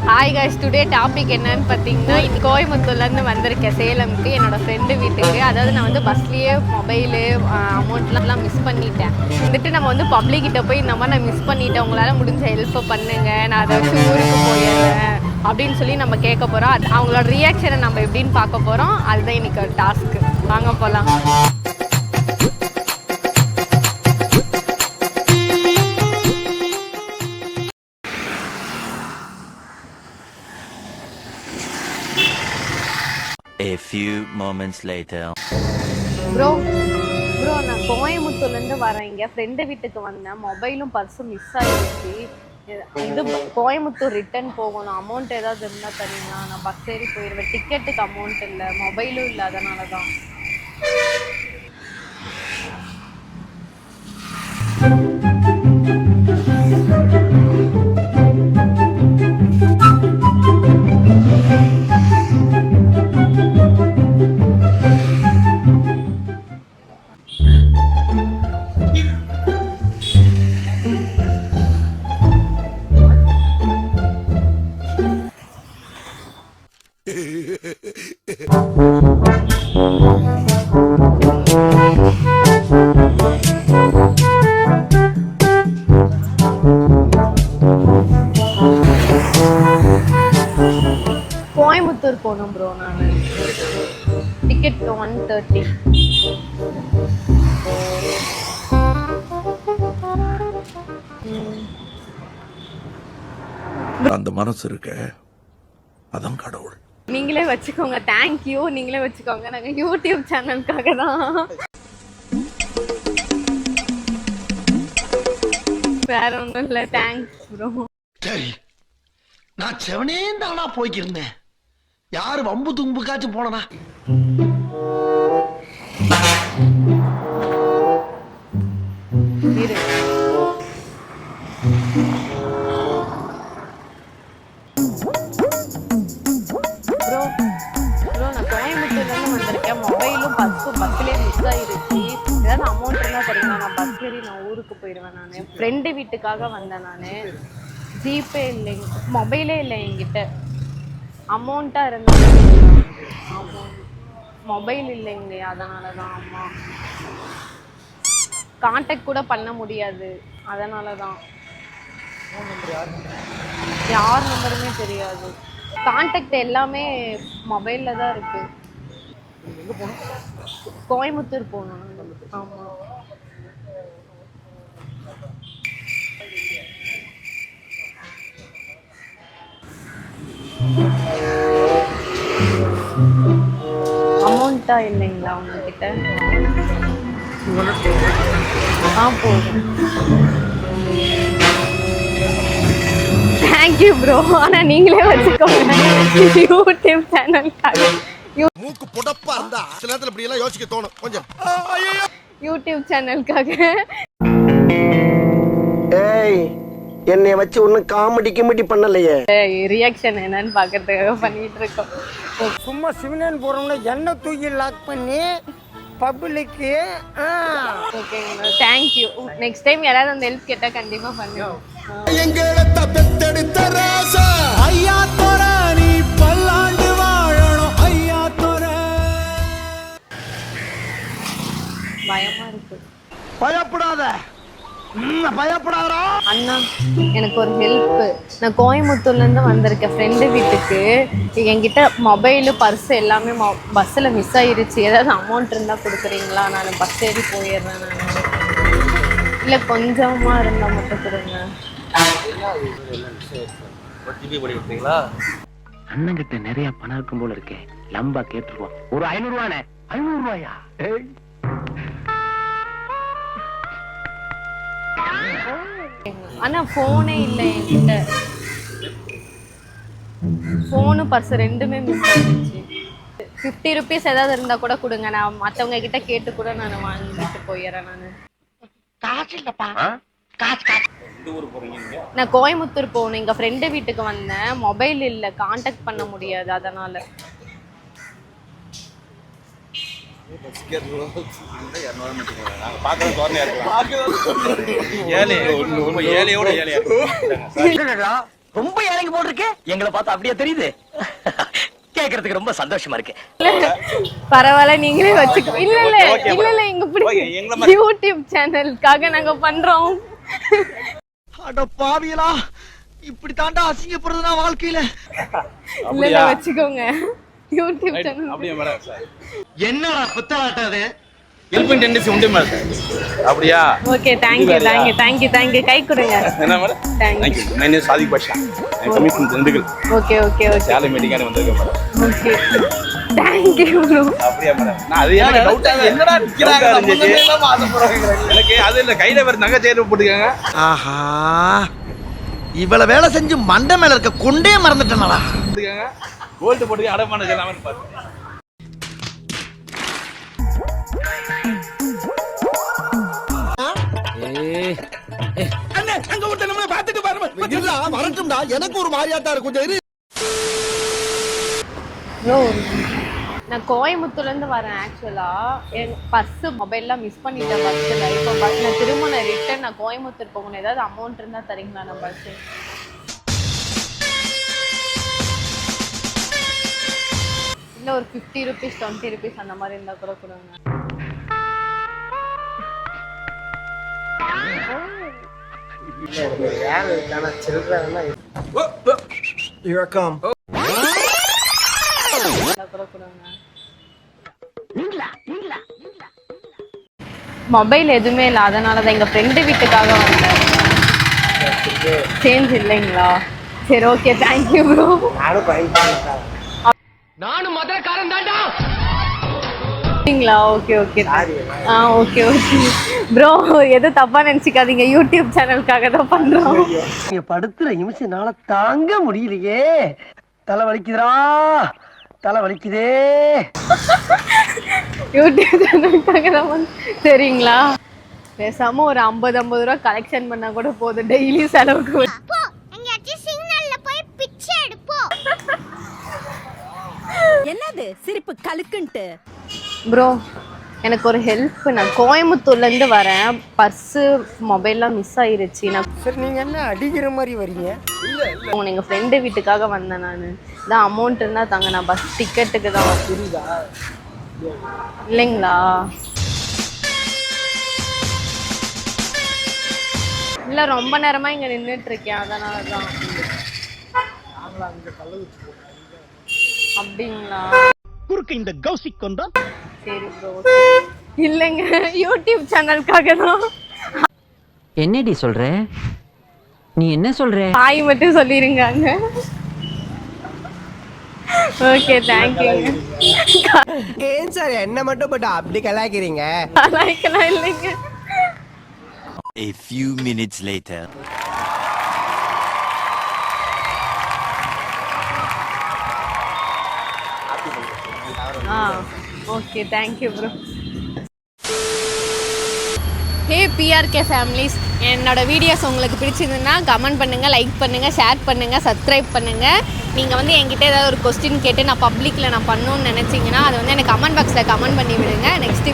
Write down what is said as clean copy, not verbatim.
Hi guys, today topic என்னன்னு பார்த்தீங்கன்னா, கோயம்புத்தூர்லேருந்து வந்திருக்கேன் சேலம்க்கு என்னோட ஃப்ரெண்டு வீட்டுக்கு. அதாவது நான் வந்து பஸ்லேயே மொபைலு அமௌண்ட்லாம் மிஸ் பண்ணிட்டேன். வந்துட்டு நம்ம வந்து பப்ளிக்கிட்ட போய் இந்த மாதிரி நான் மிஸ் பண்ணிட்டேன், உங்களால் முடிஞ்ச ஹெல்ப்பை பண்ணுங்க, நான் அதை வச்சு ஊருக்கு போயிடுறேன் அப்படின்னு சொல்லி நம்ம கேட்க போகிறோம். அவங்களோட ரியாக்ஷனை நம்ம எப்படின்னு பார்க்க போகிறோம். அதுதான் இன்னைக்கு ஒரு டாஸ்க்கு. வாங்க போகலாம். A few moments later. Bro நான் கோயம்புத்தூர்லேருந்து வரேன். இங்கே ஃப்ரெண்டு வீட்டுக்கு வந்தேன். மொபைலும் பர்ஸும் மிஸ் ஆகிடுச்சு. இது கோயம்புத்தூர் ரிட்டர்ன் போகணும். அமௌண்ட் ஏதாவது இருந்தால் தரீங்களா? நான் பஸ் ஏறி போயிடுவேன். டிக்கெட்டுக்கு அமௌண்ட் இல்லை, மொபைலும் இல்லை. அதனால தான். கோயம்புத்தூர் போகணும் ப்ரோ. நான் டிக்கெட் 130. அந்த மனசு இருக்க, அதான் கடவுள். நீங்களே வச்சுக்கோங்க. தேங்க்யூ. நீங்களே வச்சுக்கோங்க. நாங்கள் யூடியூப் சேனலுக்காக தான். வேற ஒன்றும் இல்லை. Thanks bro. சரி, நான் செவனே தானா போய்க்கிருந்தேன். யாரு வம்பு தும்புக்காச்சும் போனனா? இரு. ப்ரோ நான் கோயம்புத்தூர்லேருந்து வந்திருக்கேன். மொபைலும் பஸ்லேயே மிஸ் ஆகிடுச்சு. ஏதாவது அமௌண்ட் இருந்தால் தரீங்களா? நான் பஸ் ஏறி நான் ஊருக்கு போயிடுவேன். நான் ஃப்ரெண்டு வீட்டுக்காக வந்தேன். நான் ஜிபே இல்லைங்க, மொபைலே இல்லை என்கிட்ட. அமௌண்ட்டாக இருந்தால் மொபைல் இல்லைங்களே, அதனால தான். அம்மா கான்டாக்ட் கூட பண்ண முடியாது, அதனால தான். யார் நம்பருமே தெரியாது. கான்டாக்ட் எல்லாமே மொபைலில் தான் இருக்கு. கோயம்புத்தூர் போகணும். ஆமாம். அமௌண்ட்டா இல்லைங்களா உங்ககிட்ட? போதும். Thank you bro. ஆனால் நீங்களே வச்சுக்கோங்க யூடியூப் சேனலுக்காக. மூக்கு புடப்பா இருந்தா சில நேரத்துல இப்படி எல்லாம் யோசிக்க தோணும் கொஞ்சம். யூடியூப் சேனலுக்காக. ஏய், என்னை வச்சு ஒன்னும் காமெடி கிமெடி பண்ணலையே. ரியாக்ஷன் என்னன்னு பாக்கிறதுக்காக பண்ணிட்டு இருக்கோம். சும்மா சிவனன் போறோம்னா என்ன தூக்கி லாக் பண்ணி பப்ளிக்கு. ஓகேங்க, தேங்க்யூ. நெக்ஸ்ட் டைம் யாராவது அந்த ஹெல்ப் கேட்டா கண்டிப்பா பண்ணுவோம். எங்களத்த பெத்தெடுத்த ராசா ஐயா தோர நீ பல்லாண்டு வாழணும் ஐயா தோர. பயமா இருக்கு. பயப்படாத, பயப்படாதா அண்ணா. எனக்கு ஒரு ஹெல்ப். நான் கோயம்புத்தூர்லேருந்து வந்திருக்கேன் ஃப்ரெண்டு வீட்டுக்கு. என்கிட்ட மொபைலு பர்ஸு எல்லாமே பஸ்ஸில் மிஸ் ஆகிருச்சு. ஏதாவது அமௌண்ட் இருந்தால் கொடுக்குறீங்களா? நான் பஸ் ஏறி போயிடுறேன். நான் இல்லை கொஞ்சமாக இருந்தால் மட்டும் கொடுங்க. அண்ணங்கிட்ட நிறைய பணம் இருக்கும் போல இருக்கேன். லம்பா கேட்டுருவான். ஒரு 500 ரூபானே. 500 ரூபாயா? ஆனா போனே இல்லை என்கிட்ட. போனு பர்ஸ் ரெண்டுமே மிஸ் ஆயிடுச்சு. 50 rupees ஏதாவது இருந்தா கூட கொடுங்க. நான் மற்றவங்க கிட்ட கேட்டு கூட நான் வாங்கிட்டு போயிடுறேன். நான் கோயம்புத்தூர் போகணும். எங்க ஃப்ரெண்டு வீட்டுக்கு வந்தேன். மொபைல் இல்லை, கான்டாக்ட் பண்ண முடியாது, அதனால. ரொம்ப இறங்கி போட்டிருக்கு. எங்களை பார்த்தா அப்படியே தெரியுது. கேக்குறதுக்கு ரொம்ப சந்தோஷமா இருக்கு. பரவாயில்ல, நீங்களே வச்சுக்கோ. இல்ல இல்ல இல்ல இல்ல இங்க பிடிக்கும் யூடியூப் சேனலுக்காக நாங்க பண்றோம். அட பாவியலா, இப்படி தாண்டா அசிங்கப்படுறது நான் வாழ்க்கையில. இல்ல இல்ல வச்சுக்கோங்க யூடியூப் சேனல். அப்படியே மேடம் சார். என்னடா புத்தாட்டாது? ஹெல்பிங் டெண்டன்சி உண்டு மேடம். அப்படியா? Okay, thank you. கை கொடுங்க. என்ன madam? Thank you. Thank you. நான் சாதிக் பாஷா. நான் கமிஷன் திண்டுக்கல். ஓகே. சாலை மீட்டிங்கான வந்திருக்கேன் madam. Okay. Thank you bro. அப்படியா மேடம்? நான் அது எனக்கு டவுட்டா என்னடா நிக்கிறாங்க சம்பந்தமே இல்லாம ஆசை போறாங்க. எனக்கு அது இல்ல, கையில வேற நகை சேர் போட்டுருக்காங்க. ஆஹா, இவ்வளவு வேலை செஞ்சு மண்டை மேல இருக்க கொண்டே மறந்துட்டேனடா. கோல்டு போட்டு அடமான சொல்லாமன்னு பாத்து. வரட்டும்டா, எனக்கு ஒரு மாதிரியாத்தான் இருக்கும். கொஞ்சம் இரு. ப்ரோ, நான் கோயம்புத்தூர்ல இருந்து வரேன். ஆக்சுவலா என் பர்ஸ் மொபைல்லாம் மிஸ் பண்ணிட்டேன் பஸ்ஸில். இப்போ நான் திரும்ப ரிட்டர்ன் நான் கோயம்புத்தூர் போகணும். ஏதாவது அமௌண்ட் இருந்தால் தரீங்களா? நான் பஸ் இல்லை ஒரு 50 rupees 20 rupees அந்த மாதிரி இருந்தால் கூட கொடுங்க. மொபைல் எதுவுமே இல்லை, அதனாலதான் எங்க ஃப்ரெண்டு வீட்டுக்காக வந்தேன். சேஞ்ச் இல்லைங்களா? சரி, ஓகே, தேங்க்யூ ப்ரோ. நானும் மதுரக்காரன் தாண்டா. ஓகே ஓகே ப்ரோ, எதுவும் தப்பா நினைச்சுக்காதீங்க. யூடியூப் சேனலுக்காக தான் பண்றோம். நீங்க படுத்துற நிமிஷம்னால தாங்க முடியலையே. தலை வலிக்குதுடா, தலை வலிக்குதே. யூடியூப் சேனலுக்காக தான் சரிங்களா? பேசாம ஒரு 50 ரூபா கலெக்ஷன் பண்ணா கூட போதும் டெய்லி செலவுக்கு. என்னது சிரிப்பு கலுக்குன்ட்டு? ப்ரோ, எனக்கு ஒரு ஹெல்ப். நான் கோயம்புத்தூர்ல இருந்து வரேன். பர்ஸு மொபைல்லாம் மிஸ் ஆயிருச்சு. நான் சரி, நீங்க என்ன அடிக்கிற மாதிரி வரீங்க? எங்க ஃப்ரெண்டு வீட்டுக்காக வந்தேன். நான் இதான் அமௌண்ட் இருந்தா தாங்க, நான் பஸ் டிக்கெட்டுக்கு தான். புரியுதா? இல்லைங்களா? இல்ல, ரொம்ப நேரமா இங்க நின்றுட்டு இருக்கேன், அதனாலதான். அப்படிங்களா? குறுக்கு இந்த கௌசிக் கொண்டா. சரி ப்ரோ. இல்லைங்க, யூடியூப் சேனலுக்காக தான். என்னடி சொல்ற? நீ என்ன சொல்ற? ஹாய் மட்டும் சொல்லிருங்க. Okay, thank you. ஏன் சார் என்ன மட்டும் பட்டு அப்படி கலாய்க்கிறீங்க? கலாய்க்கலாம் இல்லைங்க. A few minutes later. Okay, thank you bro. Hey PRK families, என்னோட வீடியோஸ் உங்களுக்கு பிடிச்சிருந்துன்னா கமெண்ட் பண்ணுங்கள், லைக் பண்ணுங்கள், ஷேர் பண்ணுங்கள், சப்ஸ்கிரைப் பண்ணுங்கள். நீங்கள் வந்து என்கிட்ட ஏதாவது ஒரு கொஸ்டின் கேட்டு நான் பப்ளிக்கில் நான் பண்ணணும்னு நினச்சிங்கன்னா அதை வந்து எனக்கு கமெண்ட் பாக்ஸில் கமெண்ட் பண்ணி விடுங்க. நெக்ஸ்ட்